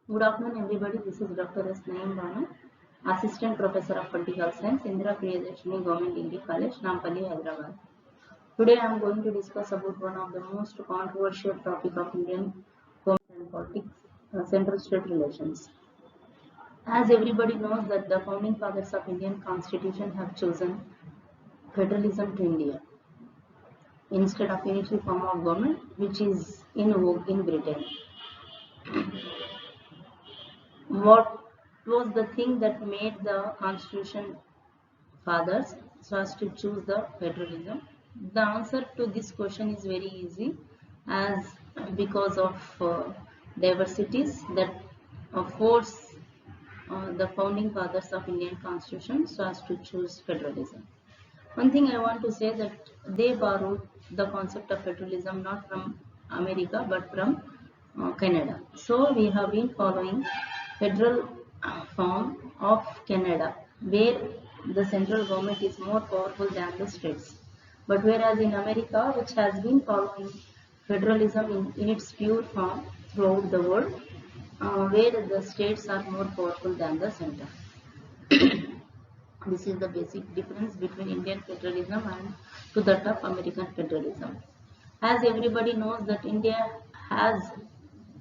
Good afternoon, everybody. This is Dr. S. Naeem Banu, Assistant Professor of Political Science, Indira Priyadarshini Government Degree College, Nampally, Hyderabad. Today, I am going to discuss about one of the most controversial topic of Indian government and politics, central-state relations. As everybody knows, that the founding fathers of Indian Constitution have chosen federalism to India instead of unitary form of government, which is in vogue in Britain. What was the thing that made the Constitution fathers so as to choose the federalism? The answer to this question is very easy, as because of diversities that force the founding fathers of Indian Constitution so as to choose federalism. One thing I want to say that they borrowed the concept of federalism not from America but from Canada. So we have been following federal form of Canada, where the central government is more powerful than the states. But whereas in America, which has been following federalism in its pure form throughout the world, where the states are more powerful than the center. This is the basic difference between Indian federalism and to that of American federalism. As everybody knows that India has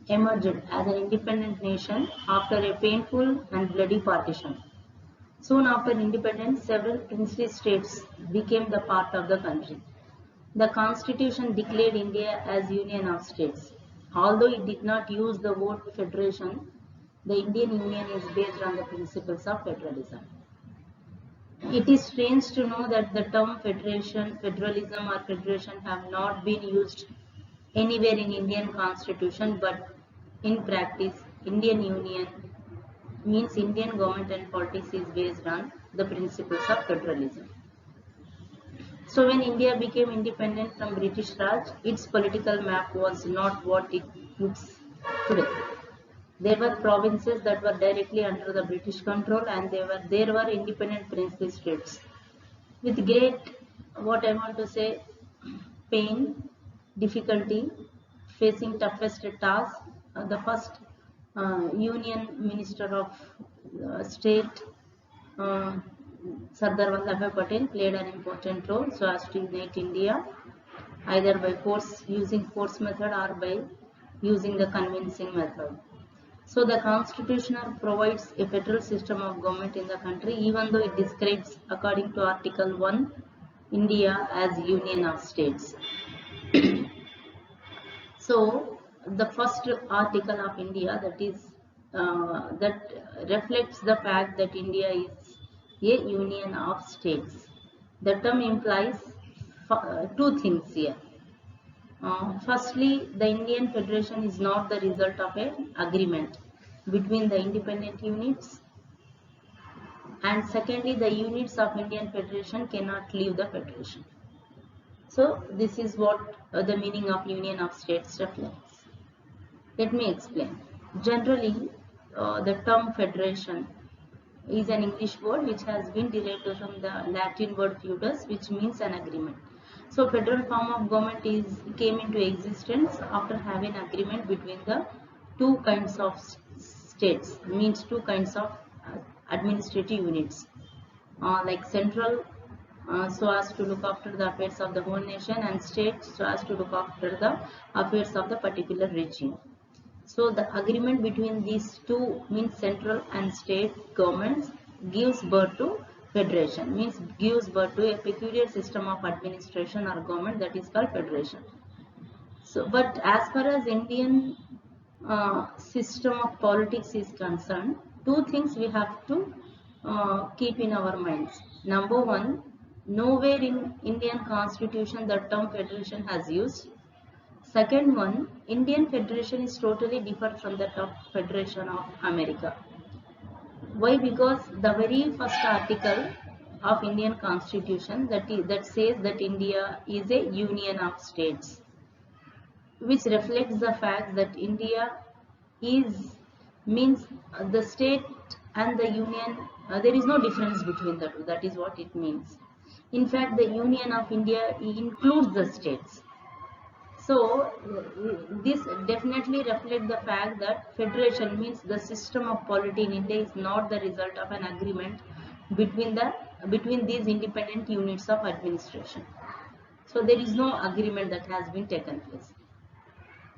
emerged as an independent nation after a painful and bloody partition. Soon after independence, several princely states became the part of the country. The constitution declared India as Union of States. Although it did not use the word federation, the Indian Union is based on the principles of federalism. It is strange to know that the term federation, federalism or federation have not been used anywhere in Indian constitution, but in practice, Indian Union means Indian government and politics is based on the principles of federalism. So when India became independent from British Raj, its political map was not what it looks today. There were provinces that were directly under the British control, and there were independent princely states. With great, what I want to say, pain, difficulty, facing toughest task, the first Union Minister of State, uh, Sardar Vallabhbhai Patel, played an important role so as to unite India, either by using force method or by using the convincing method. So the Constitution provides a federal system of government in the country, even though it describes, according to Article 1, India as Union of States. So the first article of India, that reflects the fact that India is a union of states. The term implies two things here. Firstly, the Indian Federation is not the result of an agreement between the independent units, and secondly, the units of Indian Federation cannot leave the Federation. So this is what the meaning of Union of States reflects. Let me explain. Generally, the term federation is an English word which has been derived from the Latin word feudus, which means an agreement. So federal form of government came into existence after having agreement between the two kinds of states, means two kinds of administrative units, like central, so as to look after the affairs of the whole nation, and state so as to look after the affairs of the particular region. So the agreement between these two, means central and state governments, gives birth to federation, means gives birth to a peculiar system of administration or government, that is called federation. So but as far as Indian system of politics is concerned, two things we have to keep in our minds. Number one, nowhere in Indian constitution the term federation has used. Second one, Indian Federation is totally different from that of Federation of America. Why? Because the very first article of Indian Constitution that says that India is a union of states, which reflects the fact that India is, means the state and the union, there is no difference between the two. That is what it means. In fact, the Union of India includes the states. So this definitely reflects the fact that federation means the system of polity in India is not the result of an agreement between these independent units of administration. So there is no agreement that has been taken place.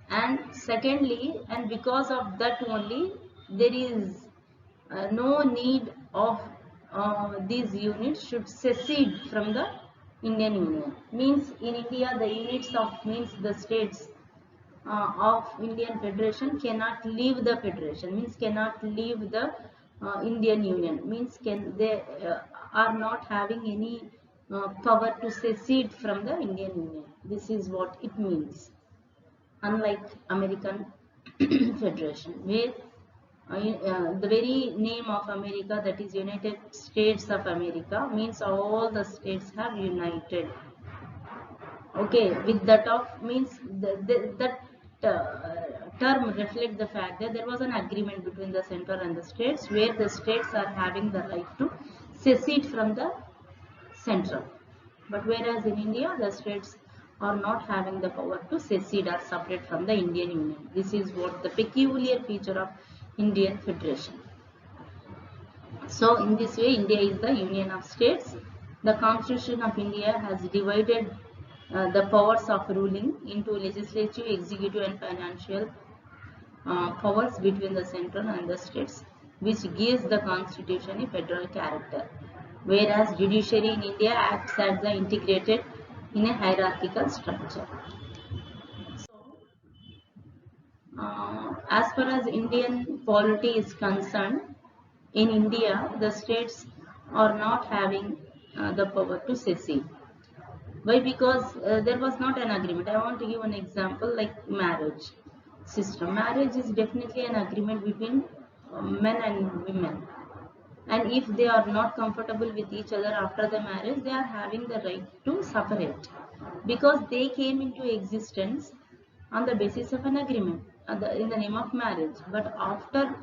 And secondly, and because of that only, there is no need of these units should secede from the Indian Union. Means in India, the units of means the states of Indian Federation cannot leave the federation. Means cannot leave the Indian Union. Means they are not having any power to secede from the Indian Union. This is what it means. Unlike American Federation, where the very name of America, that is United States of America, means all the states have united. Okay, with that of means that term reflect the fact that there was an agreement between the center and the states, where the states are having the right to secede from the central. But whereas in India, the states are not having the power to secede or separate from the Indian Union. This is what the peculiar feature of Indian Federation. So in this way, India is the union of states. The Constitution of India has divided the powers of ruling into legislative, executive and financial powers between the central and the states, which gives the Constitution a federal character. Whereas judiciary in India acts as the integrated in a hierarchical structure. So, as far as Indian polity is concerned, in India, the states are not having the power to secede. Why? Because there was not an agreement. I want to give an example like marriage system. Marriage is definitely an agreement between men and women. And if they are not comfortable with each other after the marriage, they are having the right to separate. Because they came into existence on the basis of an agreement in the name of marriage. But after,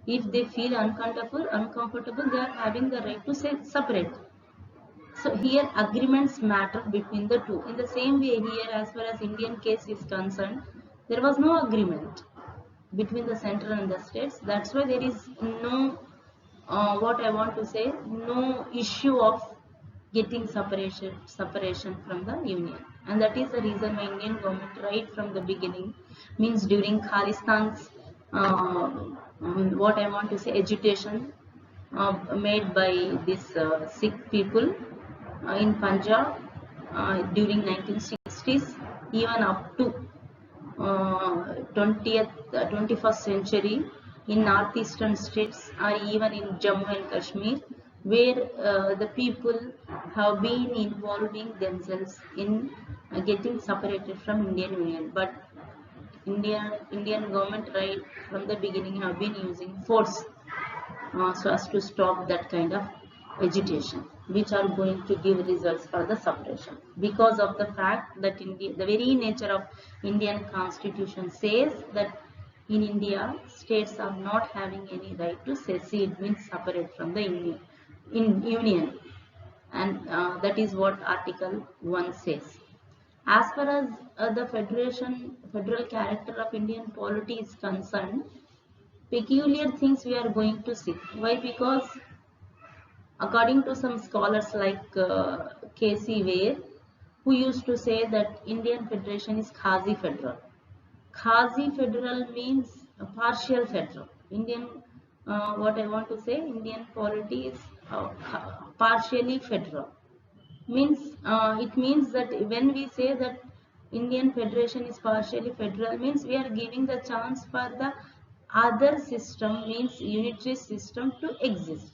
if they feel uncomfortable, they are having the right to separate. So here agreements matter between the two. In the same way here, as far as Indian case is concerned, there was no agreement between the central and the states. That's why there is no, what I want to say, no issue of getting separation from the union. And that is the reason why Indian government right from the beginning, means during Khalistan's, what I want to say, agitation made by these Sikh people in Punjab during 1960s, even up to 21st century in northeastern states or even in Jammu and Kashmir, where the people have been involving themselves in getting separated from Indian Union. But Indian government right from the beginning have been using force so as to stop that kind of agitation, which are going to give results for the separation. Because of the fact that the very nature of Indian Constitution says that in India, states are not having any right to secede, means separate from the union. And that is what Article 1 says. As far as the federal character of Indian polity is concerned, peculiar things we are going to see. Why? Because according to some scholars like K.C. Ware, who used to say that Indian Federation is quasi federal. Quasi federal means a partial federal. What I want to say, Indian polity is partially federal. It means that when we say that Indian Federation is partially federal, means we are giving the chance for the other system, means unitary system, to exist.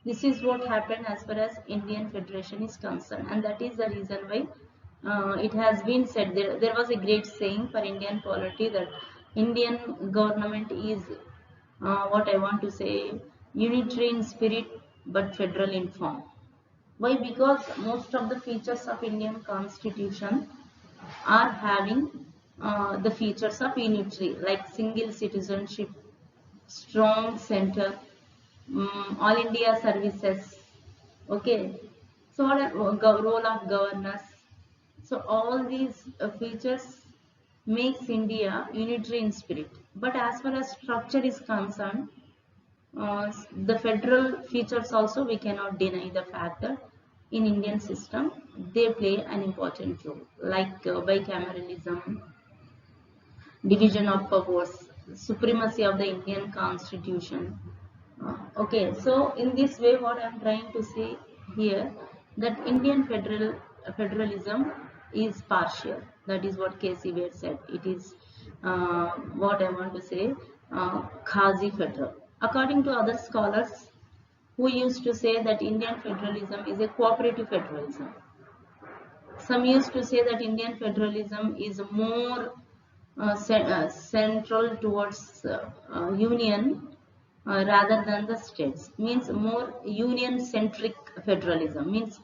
This is what happened as far as Indian Federation is concerned, and that is the reason why it has been said, there was a great saying for Indian polity, that Indian government is what I want to say, unitary in spirit but federal in form. Why? Because most of the features of Indian Constitution are having the features of unitary, like single citizenship, strong center, all India services. Okay, so what role of governance. So all these features makes India unitary in spirit. But as far as structure is concerned, the federal features also we cannot deny the fact that in Indian system they play an important role, like bicameralism, division of powers, supremacy of the Indian constitution. Okay, so in this way what I am trying to say here, that Indian federalism is partial. That is what K.C. Wade said. It is what I want to say, quasi federal. According to other scholars who used to say that Indian federalism is a cooperative federalism. Some used to say that Indian federalism is more central towards union rather than the states, means more union centric federalism, means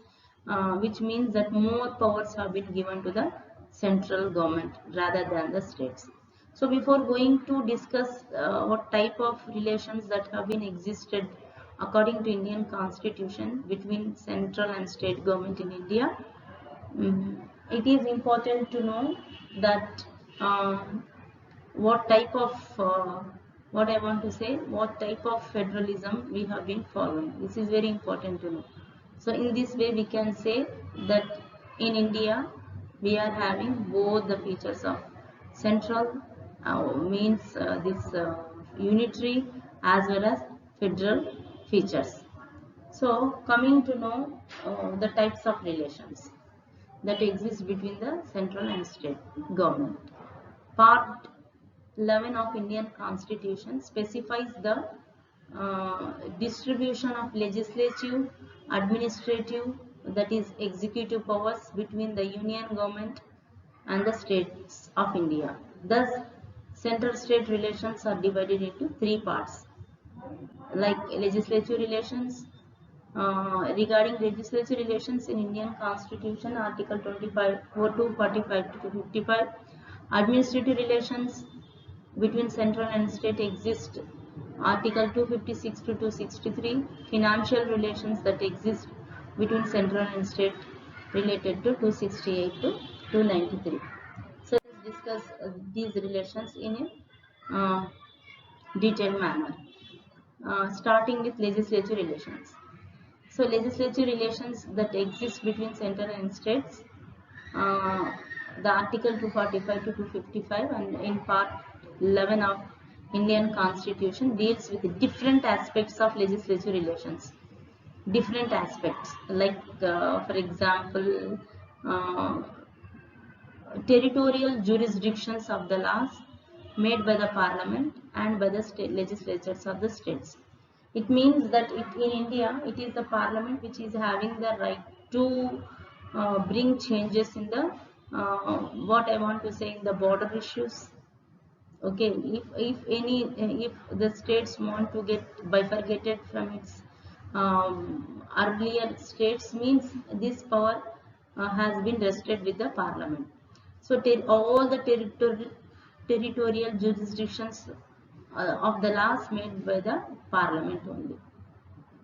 which means that more powers have been given to the central government rather than the states. So before going to discuss what type of relations that have been existed according to Indian constitution between central and state government in India, it is important to know that what type of what I want to say, what type of federalism we have been following. This is very important to know. So in this way we can say that in India we are having both the features of central, means this unitary, as well as federal features. So coming to know the types of relations that exist between the central and state government. Part 11 of Indian Constitution specifies the distribution of legislative, administrative, that is executive powers between the union government and the states of India. Thus, central-state relations are divided into three parts, like legislative relations. Regarding legislative relations in Indian Constitution, Article 25, 245 to 55, administrative relations between central and state exist, Article 256 to 263, financial relations that exist between central and state related to 268 to 293. So let's discuss these relations in a detailed manner, starting with legislative relations. So legislative relations that exist between central and states, the Article 245 to 255 and in Part 11 of Indian Constitution deals with different aspects of legislative relations. Different aspects, like for example, territorial jurisdictions of the laws made by the parliament and by the state legislatures of the states. It means that in India, it is the parliament which is having the right to bring changes in the what I want to say, in the border issues. Okay, if the states want to get bifurcated from its earlier states, means this power has been rested with the parliament. So all the territorial jurisdictions of the laws made by the parliament only.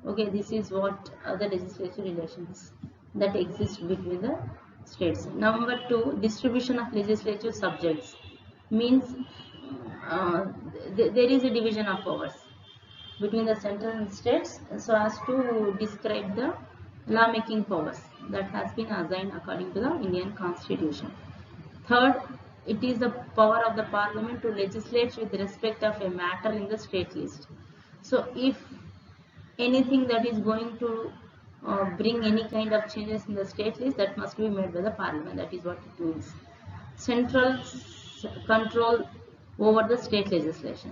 Okay, this is what the legislative relations that exist between the states. Number two, distribution of legislative subjects, means there is a division of powers between the central and states so as to describe the law-making powers that has been assigned according to the Indian Constitution. Third, it is the power of the parliament to legislate with respect of a matter in the state list. So if anything that is going to bring any kind of changes in the state list, that must be made by the parliament. That is what it means. Central control over the state legislation.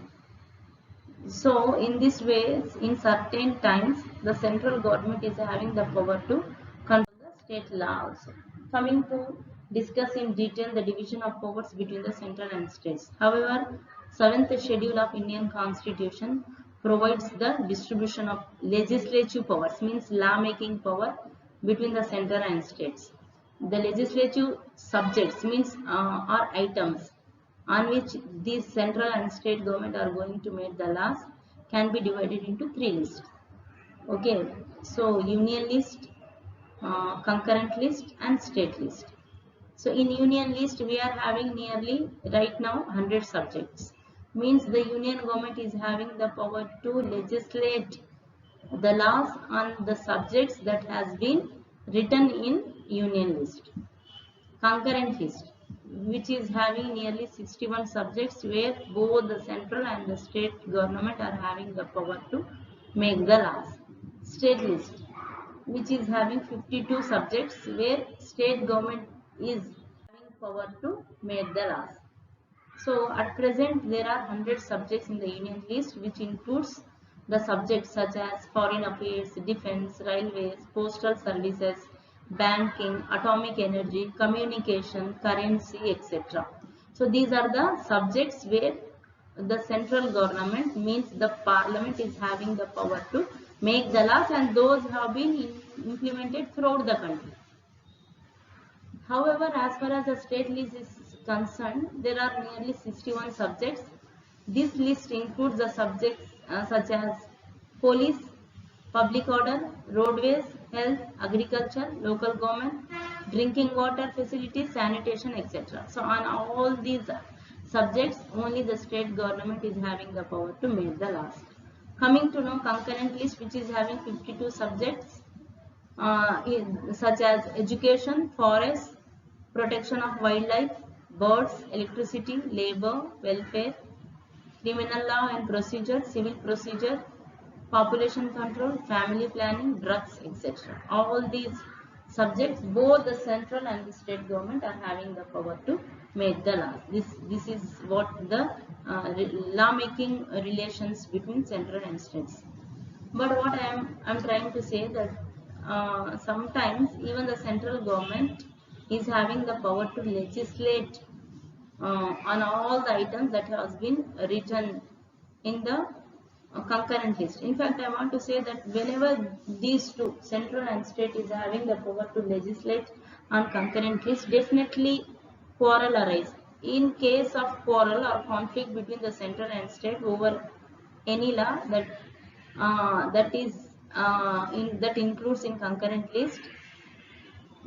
So in this way, in certain times, the central government is having the power to control the state law also. Coming to discuss in detail the division of powers between the central and states. However, 7th schedule of Indian Constitution provides the distribution of legislative powers, means law-making power between the central and states. The legislative subjects, means are items on which these central and state government are going to make the laws, can be divided into three lists. Okay, so union list, concurrent list and state list. So in union list we are having nearly right now 100 subjects. Means the union government is having the power to legislate the laws on the subjects that has been written in union list. Concurrent list, which is having nearly 61 subjects, where both the central and the state government are having the power to make the laws. State list, which is having 52 subjects, where state government is having power to make the laws. So at present there are 100 subjects in the union list, which includes the subjects such as foreign affairs, defense, railways, postal services, banking, atomic energy, communication, currency, etc. So these are the subjects where the central government, means the parliament, is having the power to make the laws, and those have been implemented throughout the country. However, as far as the state list is concerned, there are nearly 61 subjects. This list includes the subjects such as police, public order, roadways, health, agriculture, local government, drinking water facilities, sanitation, etc. So on all these subjects, only the state government is having the power to make the laws. Coming to know concurrent list, which is having 52 subjects, such as education, forest, protection of wildlife, birds, electricity, labor, welfare, criminal law and procedure, civil procedure, population control, family planning, drugs, etc. All these subjects, both the central and the state government are having the power to make the laws. This is what the law making relations between central and states. But what I'm trying to say that sometimes even the central government is having the power to legislate on all the items that has been written in the concurrent list. In fact, I want to say that whenever these two, central and state, is having the power to legislate on concurrent list, definitely quarrel arise. In case of quarrel or conflict between the central and state over any law that includes in concurrent list,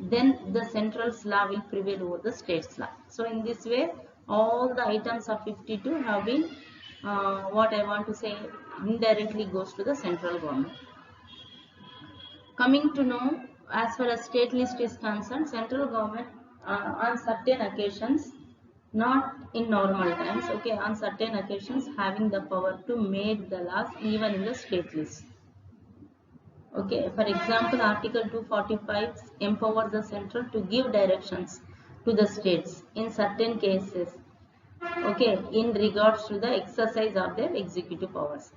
then the central's law will prevail over the state's law. So in this way, all the items of 52 have been, what I want to say, indirectly goes to the central government. Coming to know, as far as state list is concerned, central government on certain occasions, not in normal times, okay, on certain occasions having the power to make the laws even in the state list. Okay, for example, Article 245 empowers the central to give directions to the states in certain cases, okay, in regards to the exercise of their executive powers.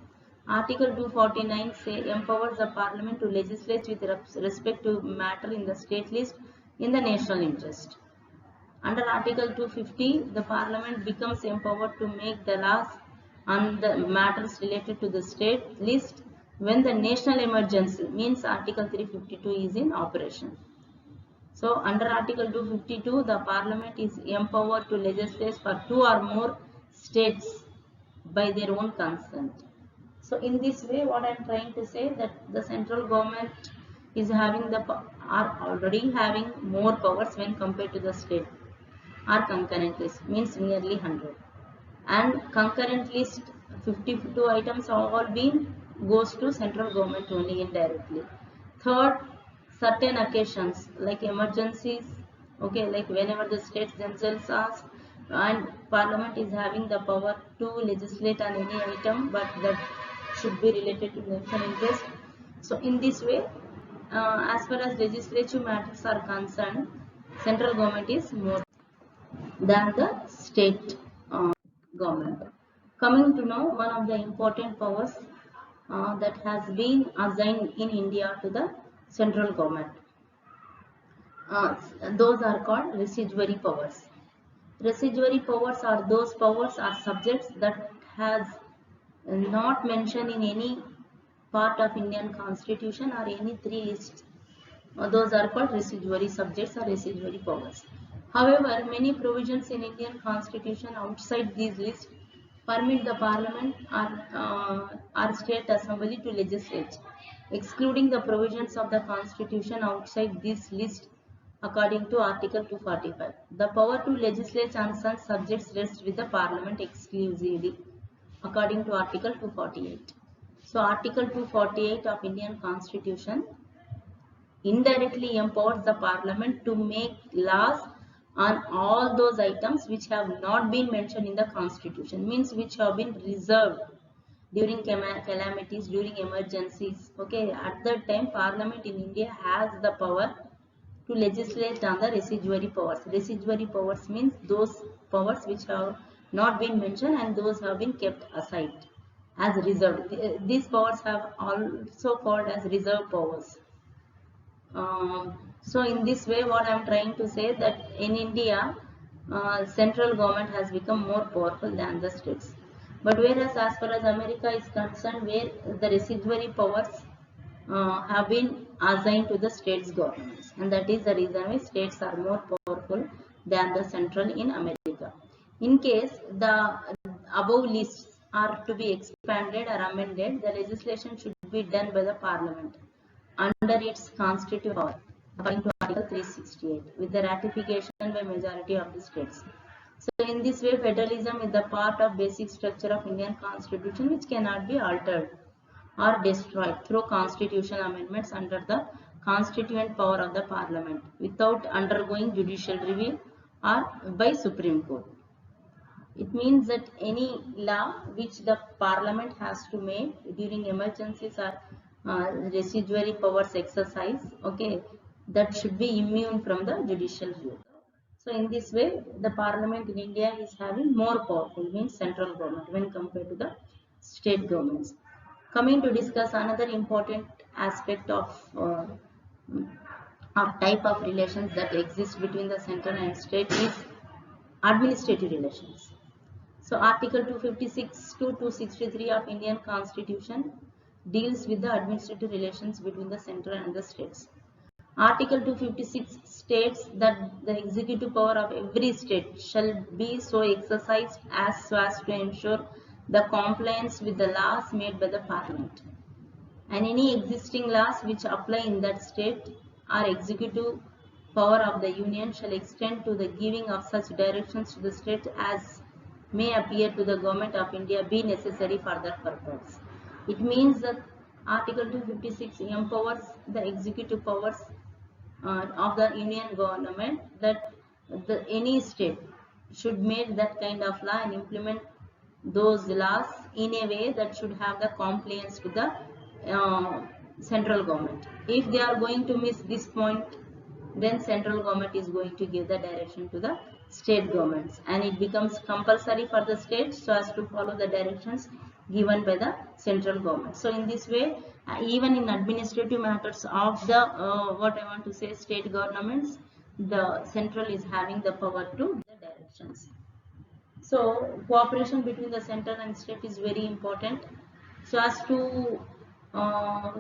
Article 249 empowers the parliament to legislate with respect to matter in the state list in the national interest. Under Article 250, the parliament becomes empowered to make the laws on the matters related to the state list when the national emergency, means Article 352, is in operation. So under Article 252, the parliament is empowered to legislate for 2 or more states by their own consent. So in this way, what I am trying to say, that the central government is having are already having more powers when compared to the state. Or concurrent list, means nearly 100, and concurrent list 52 items all been goes to central government only indirectly. Third, certain occasions like emergencies, okay, like whenever the states themselves ask, and parliament is having the power to legislate on any item, but that should be related to national interest. So in this way, as far as legislative matters are concerned, central government is more than the state government. Coming to know one of the important powers that has been assigned in India to the central government. Those are called residuary powers. Residuary powers are those powers or subjects that has not mentioned in any part of Indian constitution or any 3 lists. Those are called residuary subjects or residuary powers. However, many provisions in Indian constitution outside these lists permit the parliament or state assembly to legislate. Excluding the provisions of the constitution outside this list according to Article 245. The power to legislate on such subjects rests with the Parliament exclusively, according to Article 248. So Article 248 of Indian Constitution indirectly empowers the Parliament to make laws on all those items which have not been mentioned in the Constitution, means which have been reserved during calamities, during emergencies. Okay, at that time Parliament in India has the power to legislate on the residuary powers. Residuary powers means those powers which have not been mentioned and those have been kept aside as reserved. These powers have also called as reserve powers. So in this way, what I am trying to say that in India, central government has become more powerful than the states. But whereas as far as America is concerned, where the residuary powers have been assigned to the states governments, and that is the reason why states are more powerful than the central in America. In case the above lists are to be expanded or amended, the legislation should be done by the Parliament under its constitutive power, according to Article 368, with the ratification by majority of the states. So in this way, federalism is the part of basic structure of Indian Constitution which cannot be altered or destroyed through constitutional amendments under the constituent power of the Parliament without undergoing judicial review or by Supreme Court. It means that any law which the Parliament has to make during emergencies or residuary powers exercise, okay, that should be immune from the judicial review. So in this way, the Parliament in India is having more powerful, means central government, when compared to the state governments. Coming to discuss another important aspect of type of relations that exist between the center and state is administrative relations. So Article 256 to 263 of Indian Constitution deals with the administrative relations between the center and the states. Article 256 states that the executive power of every state shall be so exercised as to ensure the compliance with the laws made by the Parliament. And any existing laws which apply in that state or executive power of the Union shall extend to the giving of such directions to the state as may appear to the Government of India be necessary for that purpose. It means that Article 256 empowers the executive powers of the Union government that any state should make that kind of law and implement those laws in a way that should have the compliance with the central government. If they are going to miss this point, then central government is going to give the direction to the state governments, and it becomes compulsory for the states so as to follow the directions given by the central government. So in this way, even in administrative matters of the what I want to say state governments, the central is having the power to the directions. So cooperation between the center and state is very important. So as to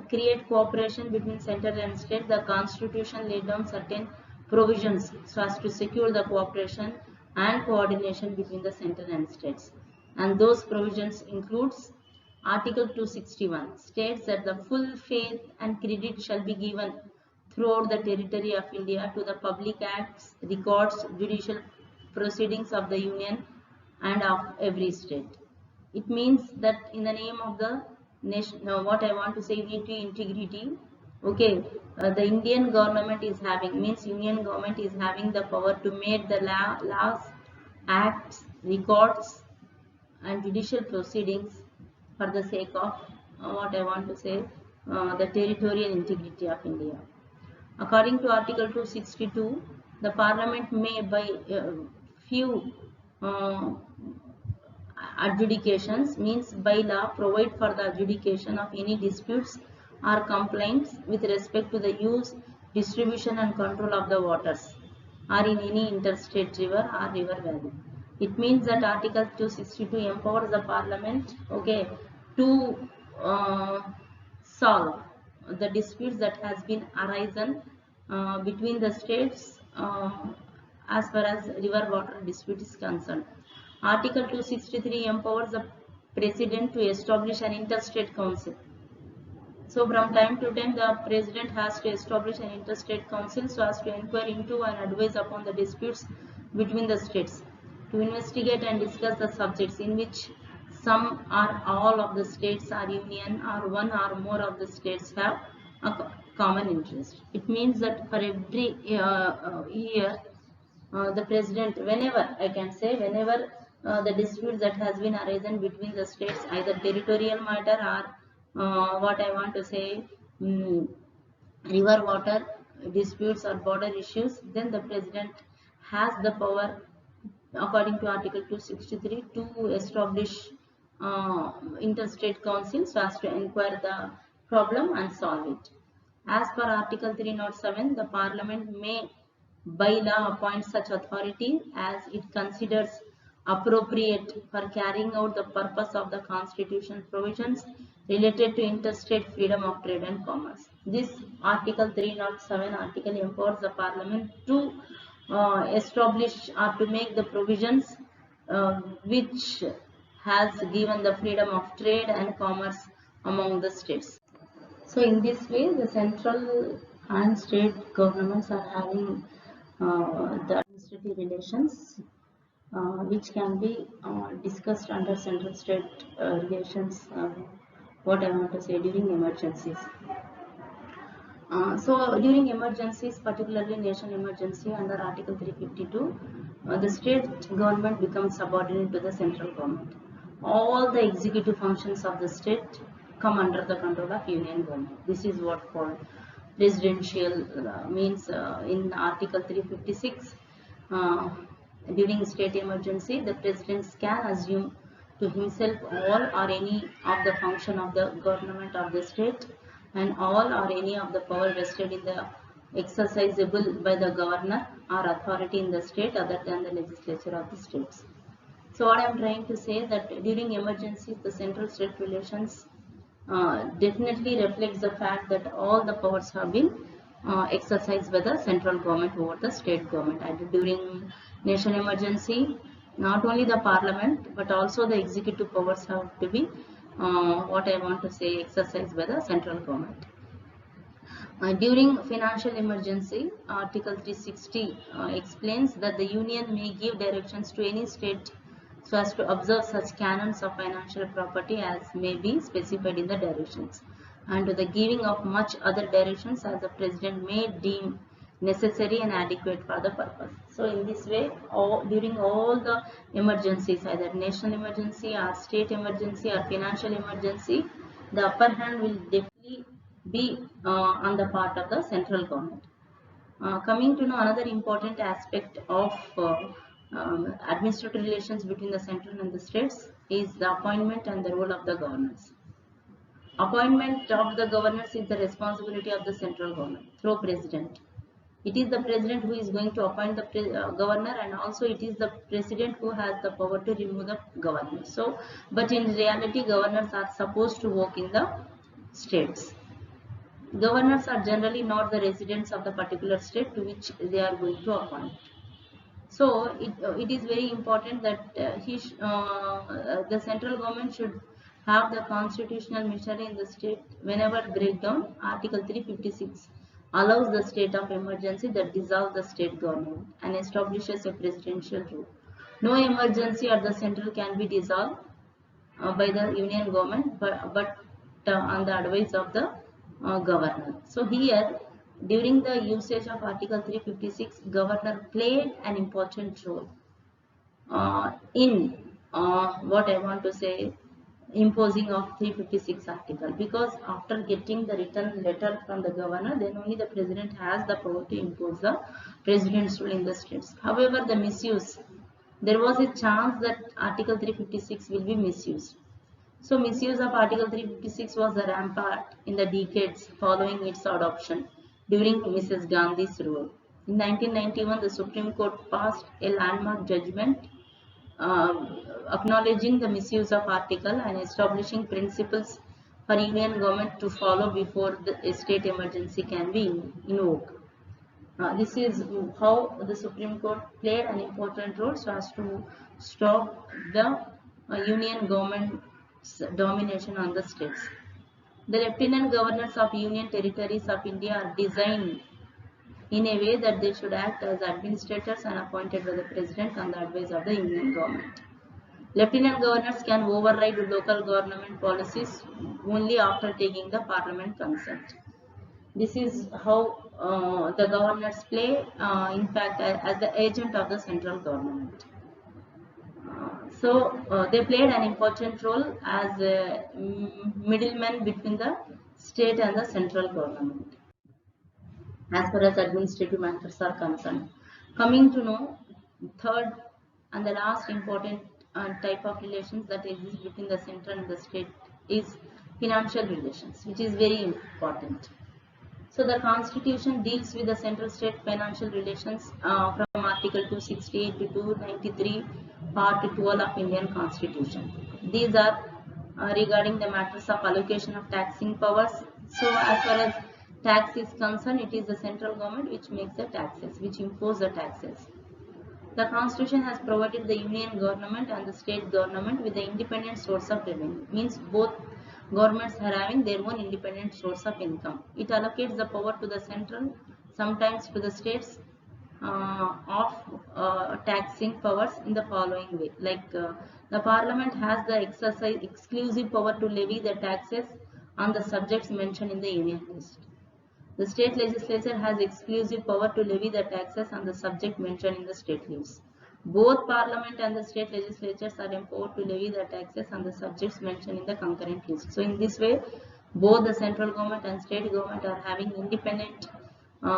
create cooperation between center and state, the constitution laid down certain provisions so as to secure the cooperation and coordination between the center and states. And those provisions includes Article 261 states that the full faith and credit shall be given throughout the territory of India to the public acts, records, judicial proceedings of the Union and of every state. It means that in the name of the nation, what I want to say, unity, integrity, okay, the Indian government is having, means Union government is having the power to make the laws, acts, records and judicial proceedings for the sake of what I want to say, the territorial integrity of India. According to Article 262, the Parliament may by few adjudications, means by law, provide for the adjudication of any disputes or complaints with respect to the use, distribution and control of the waters or in any interstate river or river valley. It means that Article 262 empowers the Parliament, okay, to solve the disputes that has been arisen between the states as far as river water dispute is concerned. Article 263 empowers the President to establish an interstate council So from time to time, the president has to establish an interstate council so as to inquire into and advise upon the disputes between the states, to investigate and discuss the subjects in which some or all of the states are union or one or more of the states have a common interest. It means that for every year, the president, whenever I can say, whenever the disputes that has been arisen between the states, either territorial matter or what I want to say, mm, river water disputes or border issues, then the president has the power according to Article 263 to establish interstate councils so as to inquire the problem and solve it. As per Article 307, the Parliament may by law appoint such authority as it considers appropriate for carrying out the purpose of the Constitution provisions related to interstate freedom of trade and commerce. This Article 307 article empowers the Parliament to establish or to make the provisions which has given the freedom of trade and commerce among the states. So in this way, the central and state governments are having the administrative relations which can be discussed under central state relations, what I want to say, during emergencies. So during emergencies, particularly nation emergency under Article 352, the state government becomes subordinate to the central government. All the executive functions of the state come under the control of union government. This is what called presidential means in Article 356. During state emergency, the president can assume to himself all or any of the function of the government of the state and all or any of the power vested in the exercisable by the governor or authority in the state other than the legislature of the states. So what I am trying to say that during emergencies, the central state relations definitely reflects the fact that all the powers have been exercised by the central government over the state government. And during nation emergency, not only the parliament but also the executive powers have to be what I want to say exercised by the central government. During financial emergency, Article 360 explains that the union may give directions to any state so as to observe such canons of financial property as may be specified in the directions, and to the giving of much other directions as the president may deem necessary and adequate for the purpose. So in this way, during all the emergencies, either national emergency or state emergency or financial emergency, the upper hand will definitely be on the part of the central government. Coming to know another important aspect of administrative relations between the central and the states is the appointment and the role of the governors. Appointment of the governors is the responsibility of the central government through president. It is the president who is going to appoint the governor, and also it is the president who has the power to remove the governor. So, but in reality, governors are supposed to work in the states. Governors are generally not the residents of the particular state to which they are going to appoint. So it is very important that the central government should have the constitutional machinery in the state whenever breakdown. Article 356 allows the state of emergency that dissolves the state government and establishes a presidential rule. No emergency at the central can be dissolved by the union government, but on the advice of the governor. So here, during the usage of Article 356, governor played an important role in what I want to say, imposing of 356 article, because after getting the written letter from the governor, then only the president has the power to impose the president's rule in the states. However, the misuse, there was a chance that Article 356 will be misused. So misuse of Article 356 was rampant in the decades following its adoption during Mrs. Gandhi's rule. In 1991, the Supreme Court passed a landmark judgment acknowledging the misuse of article and establishing principles for union government to follow before the state emergency can be invoked. This is how the Supreme Court played an important role so as to stop the union government's domination on the states. The lieutenant governors of union territories of India are designed in a way that they should act as administrators and appointed by the president on the advice of the union government. Lieutenant governors can override local government policies only after taking the parliament consent. This is how the governors play, in fact, as the agent of the central government. They played an important role as a middleman between the state and the central government as far as administrative matters are concerned. Coming to know, third and the last important type of relations that exist between the center and the state is financial relations, which is very important. So the constitution deals with the central state financial relations from article 268 to 293 part 12 of Indian constitution. These are regarding the matters of allocation of taxing powers. So as far as tax is concerned, it is the central government which makes the taxes, which impose the taxes. The constitution has provided the union government and the state government with the independent source of revenue. Means both governments are having their own independent source of income. It allocates the power to the central, sometimes to the states of taxing powers in the following way. The parliament has the exclusive power to levy the taxes on the subjects mentioned in the union list. The state legislature has exclusive power to levy the taxes on the subject mentioned in the state lists. Both parliament and the state legislatures are empowered to levy the taxes on the subjects mentioned in the concurrent list. So in this way, both the central government and state government are having independent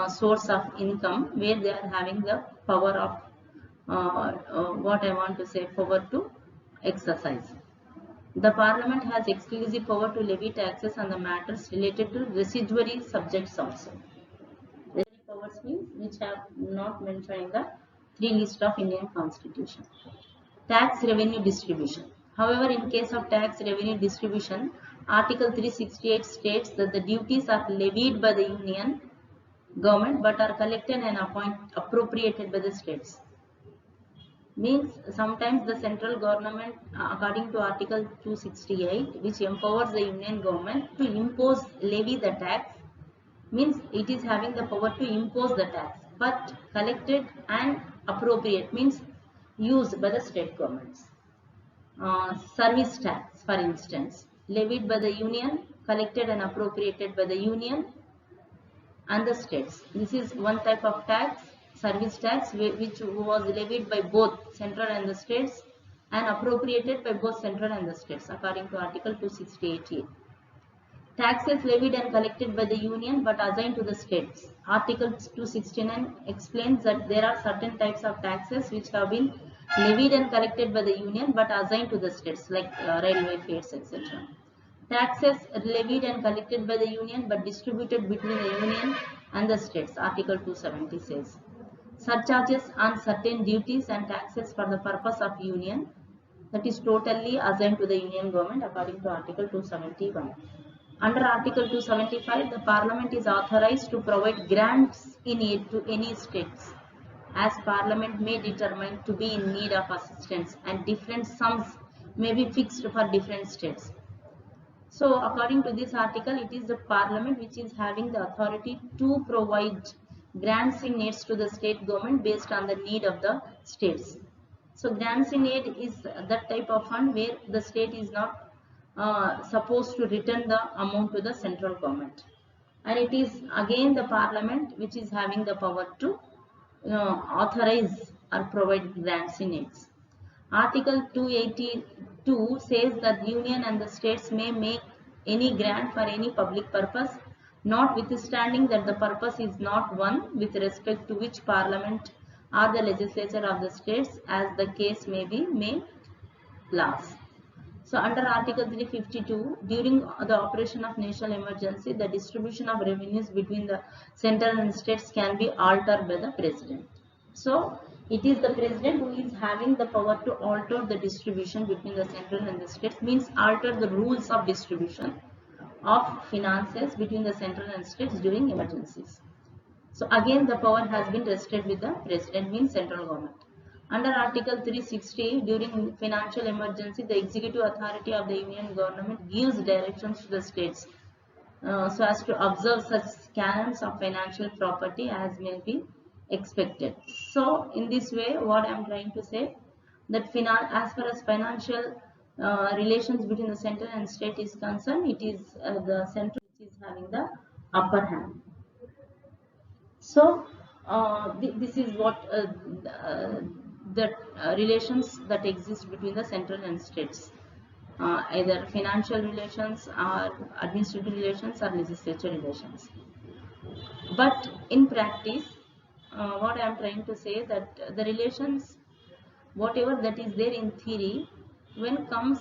source of income where they are having the power of power to exercise. The parliament has exclusive power to levy taxes on the matters related to residuary subjects also. Residuary powers means which have not mentioned in the 3 list of Indian constitution. Tax revenue distribution. However, in case of tax revenue distribution, Article 368 states that the duties are levied by the union government but are collected and appropriated by the states. Means sometimes the central government, according to Article 268, which empowers the union government to impose levy the tax, means it is having the power to impose the tax, but collected and appropriate means used by the state governments. Service tax, for instance, levied by the union, collected and appropriated by the union and the states. This is one type of tax, service tax, which was levied by both central and the states and appropriated by both central and the states according to Article 268A. Taxes levied and collected by the union but assigned to the states. Article 269 explains that there are certain types of taxes which have been levied and collected by the union but assigned to the states, like railway fares, etc. Taxes levied and collected by the union but distributed between the union and the states, Article 270 says. Surcharges on certain duties and taxes for the purpose of union, that is totally assigned to the union government according to Article 271. Under Article 275, the Parliament is authorized to provide grants in aid to any states, as Parliament may determine to be in need of assistance, and different sums may be fixed for different states. So according to this article, it is the Parliament which is having the authority to provide grants in aids to the state government based on the need of the states. So grants in aid is that type of fund where the state is not supposed to return the amount to the central government, and it is again the Parliament which is having the power to authorize or provide grants in aids. Article 282 says that union and the states may make any grant for any public purpose, notwithstanding that the purpose is not one with respect to which Parliament or the legislature of the states, as the case may be, may laws. So under Article 352, during the operation of national emergency, the distribution of revenues between the central and states can be altered by the president. So it is the president who is having the power to alter the distribution between the central and the states, means alter the rules of distribution of finances between the central and states during emergencies. So again the power has been rested with the president, means central government. Under Article 360, during financial emergency, the executive authority of the union government gives directions to the states so as to observe such canons of financial property as may be expected. So in this way, what I am trying to say, that as far as financial relations between the center and state is concerned, it is the center which is having the upper hand. So this is what the relations that exist between the central and states, either financial relations or administrative relations or legislature relations. But in practice, what I am trying to say, that the relations, whatever that is there in theory, when comes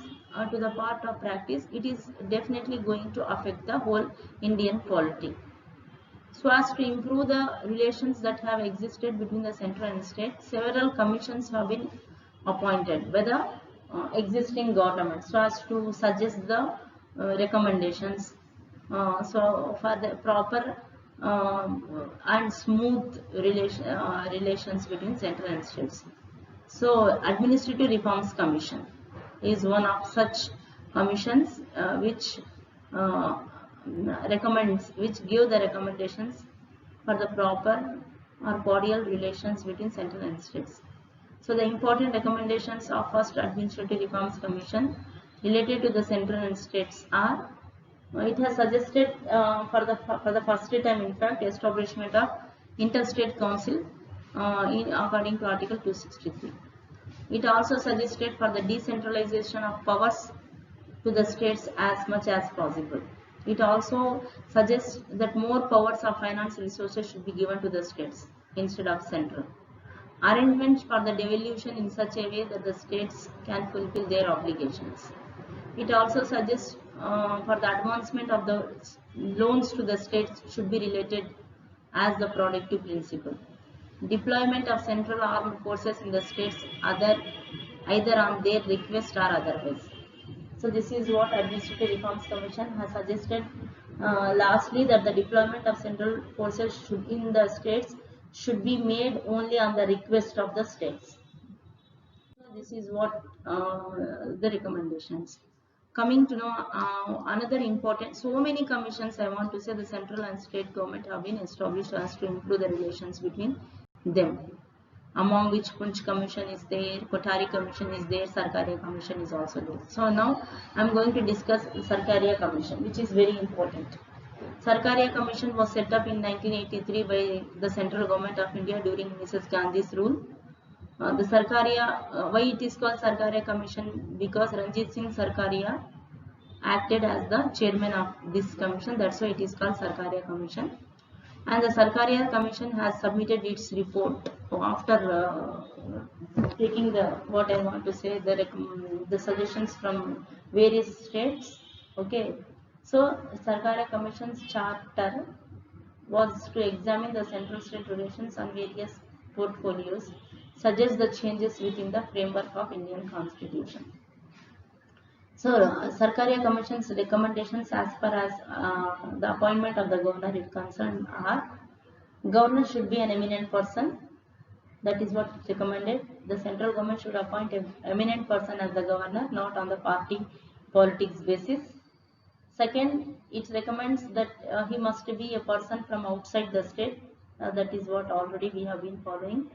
to the part of practice, it is definitely going to affect the whole Indian polity. So as to improve the relations that have existed between the central and state, several commissions have been appointed by the existing government, so as to suggest the recommendations, so for the proper and smooth relations between central and states. So Administrative Reforms Commission is one of such commissions which give the recommendations for the proper or cordial relations between central and states. So the important recommendations of first Administrative Reforms Commission related to the central and states are, it has suggested for the first time, in fact, establishment of interstate council according to Article 263. It also suggested for the decentralization of powers to the states as much as possible. It also suggests that more powers of finance resources should be given to the states instead of central. Arrangements for the devolution in such a way that the states can fulfill their obligations. It also suggests for the advancement of the loans to the states should be related as the productive principle. Deployment of central armed forces in the states either on their request or otherwise. So this is what Administrative Reforms Commission has suggested. Lastly, that the deployment of central forces in the states should be made only on the request of the states. So this is what the recommendations. Coming to know another important, so many commissions I want to say the central and state government have been established as to improve the relations between them, among which Punch Commission is there, Kothari Commission is there, Sarkaria Commission is also there. So now I am going to discuss Sarkaria Commission, which is very important. Sarkaria Commission was set up in 1983 by the central government of India during Mrs. Gandhi's rule. The Sarkaria, why it is called Sarkaria Commission? Because Ranjit Singh Sarkaria acted as the chairman of this commission, that's why it is called Sarkaria Commission. And the Sarkaria Commission has submitted its report after taking what I want to say, the suggestions from various states. Okay, so Sarkaria Commission's charter was to examine the central state relations on various portfolios, suggest the changes within the framework of Indian Constitution. So Sarkaria Commission's recommendations as far as the appointment of the governor is concerned are: governor should be an eminent person. That is what is recommended. The central government should appoint an eminent person as the governor, not on the party politics basis. Second, it recommends that he must be a person from outside the state. That is what already we have been following.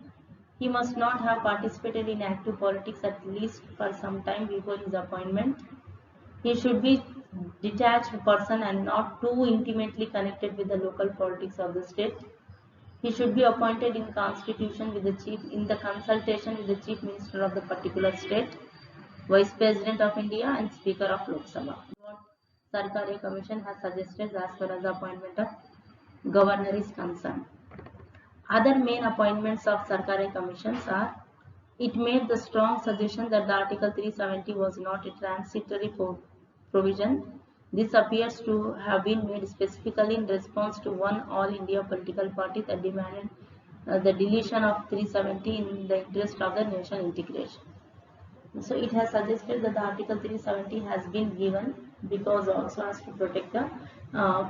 He must not have participated in active politics at least for some time before his appointment. He should be detached person and not too intimately connected with the local politics of the state. He should be appointed in constitution with in the consultation with the chief minister of the particular state, vice president of India, and speaker of Lok Sabha. What Sarkaria Commission has suggested as far as the appointment of governor is concerned. Other main appointments of Sarkaria Commissions are: it made the strong suggestion that the Article 370 was not a transitory provision. This appears to have been made specifically in response to one All India political party that demanded the deletion of 370 in the interest of the nation integration. So it has suggested that the Article 370 has been given because also has to protect the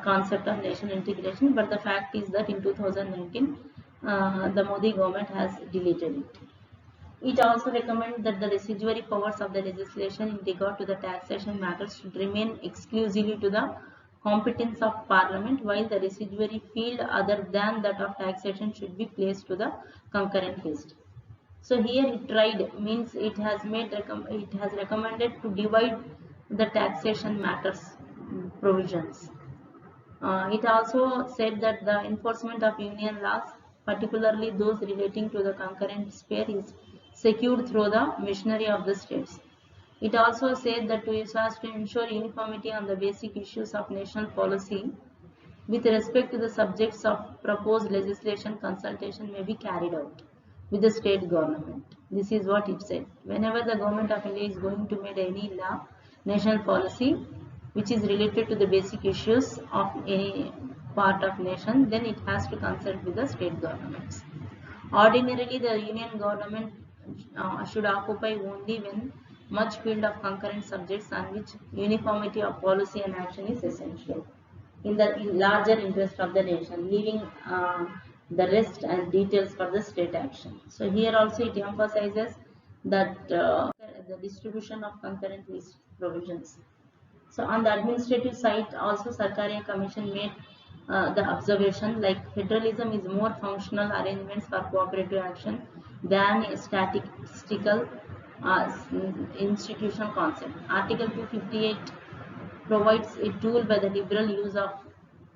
concept of nation integration, but the fact is that in 2019 the Modi government has deleted it. It also recommends that the residuary powers of the legislation in regard to the taxation matters should remain exclusively to the competence of Parliament, while the residuary field other than that of taxation should be placed to the concurrent list. So here it tried, means it has recommended to divide the taxation matters provisions. It also said that the enforcement of union laws, particularly those relating to the concurrent sphere, is secured through the machinery of the states. It also said that so as to ensure uniformity on the basic issues of national policy with respect to the subjects of proposed legislation, consultation may be carried out with the state government. This is what it said. Whenever the government of India is going to make any law, national policy, which is related to the basic issues of any part of nation, then it has to consult with the state governments. Ordinarily, the union government should occupy only when much field of concurrent subjects on which uniformity of policy and action is essential in the larger interest of the nation, leaving the rest and details for the state action. So here also it emphasizes that the distribution of concurrent list provisions. So on the administrative side also Sarkaria Commission made the observation like federalism is more functional arrangements for cooperative action than a statistical institutional concept. Article 258 provides a tool by the liberal use of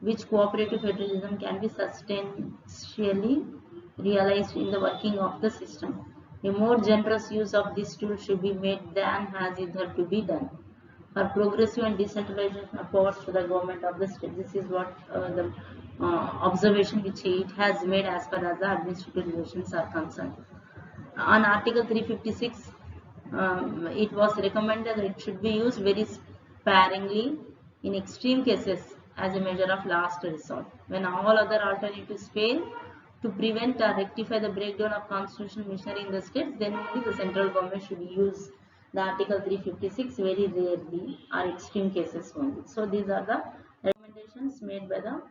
which cooperative federalism can be substantially realized in the working of the system. A more generous use of this tool should be made than has hitherto be done for progressive and decentralization of powers to the government of the state. This is what the observation which it has made as far as the administrative relations are concerned. On Article 356, it was recommended that it should be used very sparingly in extreme cases as a measure of last resort. When all other alternatives fail to prevent or rectify the breakdown of constitutional machinery in the states, then only the central government should use the Article 356 very rarely or extreme cases only. So these are the recommendations made by the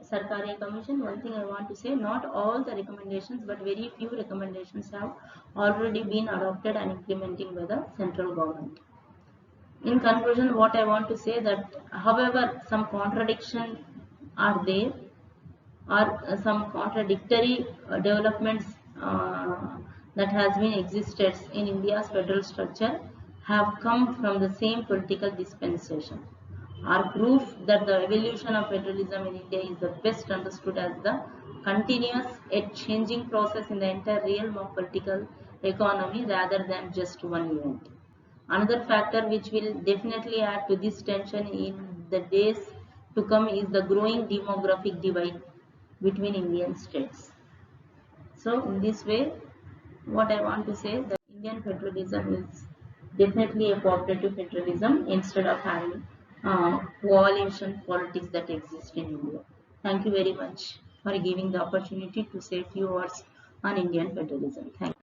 Sarkaria Commission. One thing I want to say, not all the recommendations but very few recommendations have already been adopted and implemented by the central government. In conclusion, what I want to say that however some contradictions are there or some contradictory developments that has been existed in India's federal structure have come from the same political dispensation are proof that the evolution of federalism in India is the best understood as the continuous yet changing process in the entire realm of political economy rather than just one event. Another factor which will definitely add to this tension in the days to come is the growing demographic divide between Indian states. So in this way, what I want to say that Indian federalism is definitely a cooperative federalism instead of having coalition politics that exist in India. Thank you very much for giving the opportunity to say a few words on Indian federalism. Thank you.